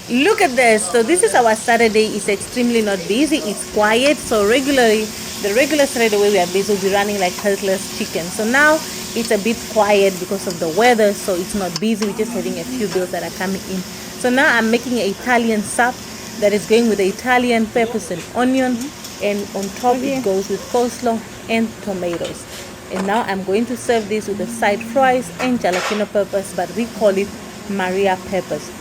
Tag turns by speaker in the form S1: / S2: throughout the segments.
S1: Look at this. So this is our Saturday. It's extremely not busy. It's quiet. So regularly, the regular Saturday way we are busy, we'll be running like headless chicken. So now it's a bit quiet because of the weather. So it's not busy. We're just having a few bills that are coming in. So now I'm making an Italian soup that is going with the Italian peppers and onion. And on top it goes with coleslaw and tomatoes. And now I'm going to serve this with the side fries and jalapeno peppers, but we call it Maria peppers.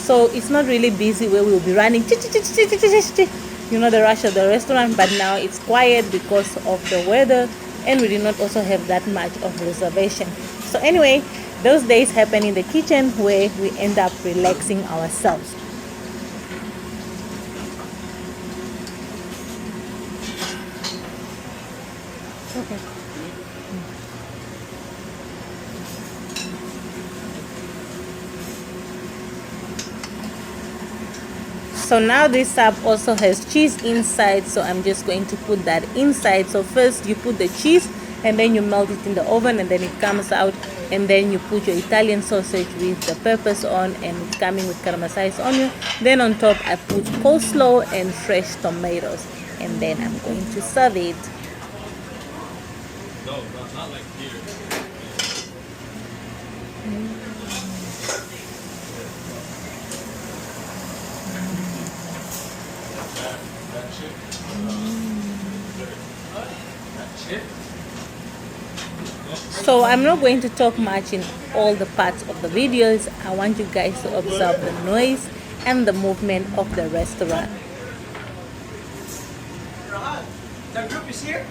S1: So it's not really busy where we'll be running, you know, the rush of the restaurant, but now it's quiet because of the weather, and we did not also have that much of reservation. So anyway, those days happen in the kitchen where we end up relaxing ourselves. Okay. So now this soup also has cheese inside, so I'm just going to put that inside. So first you put the cheese and then you melt it in the oven and then it comes out, and then you put your Italian sausage with the peppers on, and it's coming with caramelized onion. Then on top I put coleslaw and fresh tomatoes, and then I'm going to serve it.
S2: No, not like here.
S1: So I'm not going to talk much in all the parts of the videos. I want you guys to observe the noise and the movement of the restaurant.
S3: The group is here?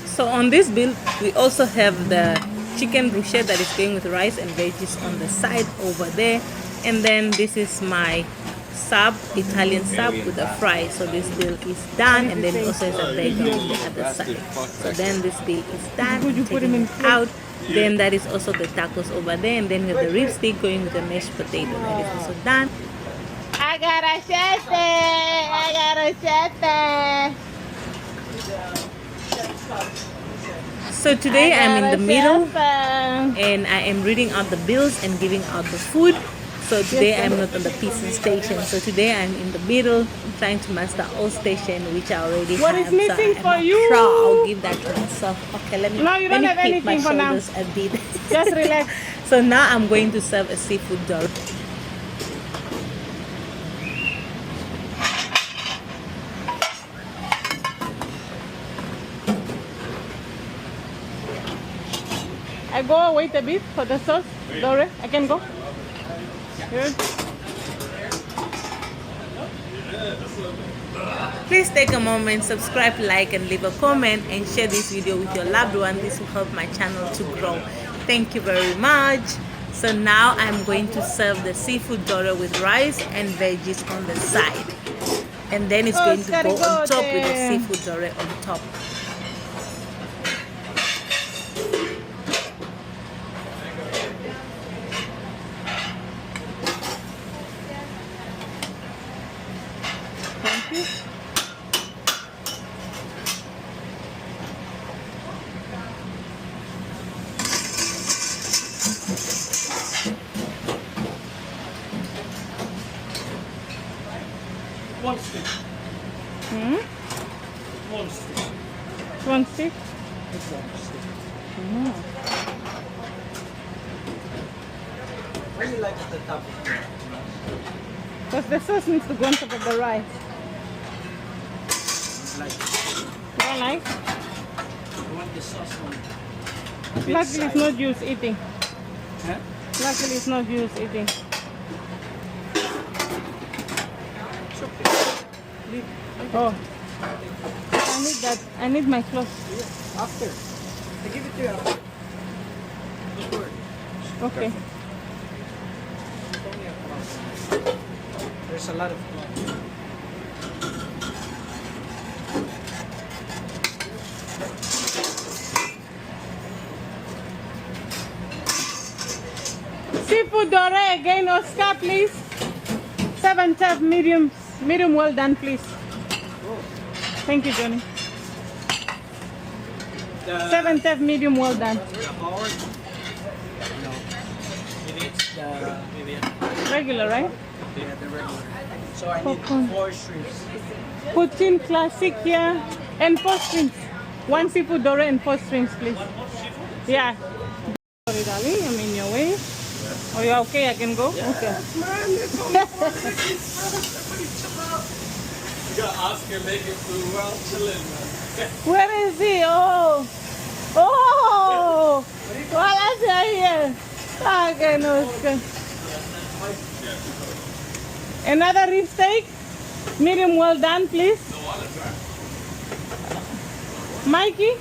S1: So on this bill, we also have the chicken bruschetta that is going with rice and veggies on the side over there. And then this is my sub, Italian sub with the fries. So this bill is done, and then it also has a burger on the other side. So then this bill is done, taking it out. Then that is also the tacos over there, and then we have the rib stick going with the mashed potato. That is also done. I got a So today I'm in the middle and I am reading out the bills and giving out the food. So today I'm not on the pizza station. So today I'm in the middle trying to master all station, which I already have.
S4: What is missing
S1: so
S4: for
S1: I'm
S4: you?
S1: Proud. I'll give that to myself. Okay, let me,
S4: No, you don't
S1: let me
S4: have
S1: keep my
S4: anything for now.
S1: shoulders a bit.
S4: Just relax.
S1: So now I'm going to serve a seafood doll.
S4: I go wait a bit for the sauce. Dore, I can go. Here.
S1: Please take a moment, subscribe, like, and leave a comment, and share this video with your loved one. This will help my channel to grow. Thank you very much. So now I'm going to serve the seafood doner with rice and veggies on the side, and then it's going to go on top with the seafood doner on top.
S4: Thank you.
S3: One stick. One stick.
S4: One stick.
S3: It's one stick. Really like at the top.
S4: Because the sauce needs to go on top of the rice.
S3: Like,
S4: You don't like?
S3: I want the sauce on. bit
S4: Luckily, it's
S3: side.
S4: not used eating.
S3: Huh?
S4: Luckily, it's not used eating.
S3: It's okay. Leave.
S4: Oh, I need that. I need my clothes.
S3: Yeah. After. I give it to you after. Don't worry.
S4: Okay.
S3: It's only a cloth. There's a lot of cloth.
S4: Seafood dore again, Oscar, please. 7 chef, medium well done, please. Thank you, Johnny.
S3: The
S4: 7 chef, medium well done.
S3: hard. No. It needs the
S4: Regular, right?
S3: yeah, the regular. So I need
S4: Popcorn.
S3: 4 shrimps.
S4: Poutine classic here and 4 strings. 1 seafood dore and 4 strings, please. Yeah. Sorry, darling, I'm in your way. Are you okay? I can go? Okay.
S3: You got Oscar making food while chilling, man.
S4: Where is he? Oh! Oh! Wala siya here. Okay, no, okay. Another rib steak? Medium well done, please. Mikey,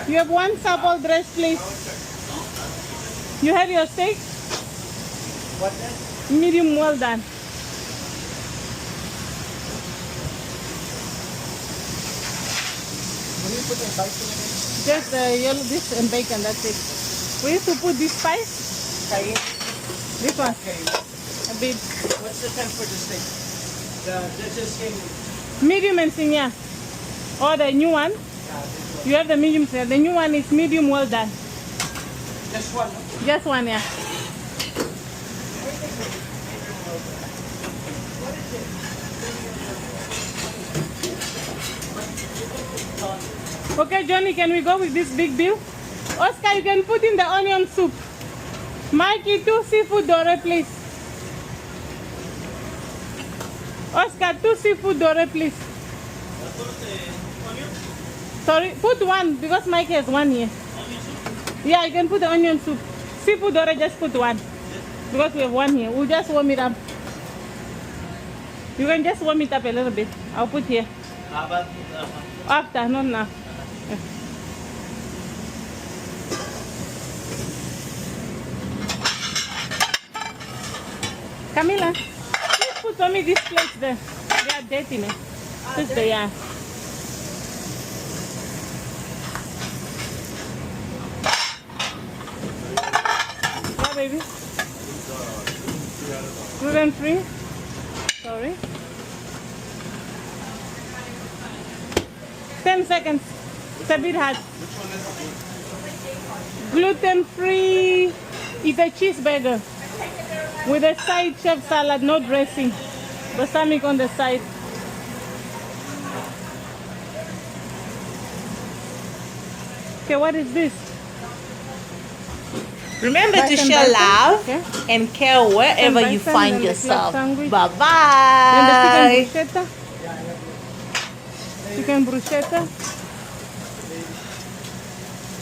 S4: you have 1 supple dress, please. You have your steak?
S3: What then?
S4: Medium well done.
S3: When you put the spice in it,
S4: Just yellow this and bacon, that's it. We used to put this spice.
S3: cayenne.
S4: This one,
S3: Okay.
S4: a bit.
S3: What's the temp for the steak? That just came.
S4: Medium and senior. Or the new one. You have the medium sir. The new one is medium well done.
S3: Just one. No?
S4: Just one, yeah. Okay, Johnny, can we go with this big bill? Oscar, you can put in the onion soup. Mikey, 2 seafood dore, please. Oscar, 2 seafood dore, please. Sorry, put 1 because Mikey has 1 here. Yeah, you can put the onion soup. Seafood dore, just put 1. Because we have 1 here. We'll just warm it up. You can just warm it up a little bit. I'll put here.
S3: How about
S4: After, not now. Camila, please put for me these plates there. They are dirty, man. Just they are. Yeah, baby. Gluten free. Sorry. 10 seconds. It's a bit hard. Gluten free. It's a cheeseburger with a side chef salad, no dressing. Balsamic on the side. Okay, what is this?
S1: Remember to
S4: Bison,
S1: share
S4: bison.
S1: love
S4: Okay.
S1: and care wherever you
S4: Bison,
S1: find
S4: then the
S1: yourself.
S4: club sandwich.
S1: Bye
S4: Then the
S1: bye.
S4: chicken bruschetta. Chicken bruschetta.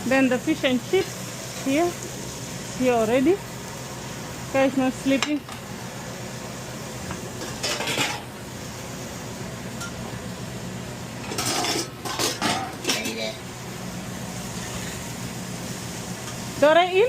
S4: Then the fish and chips here. Here already. Guys not sleeping. Dora in?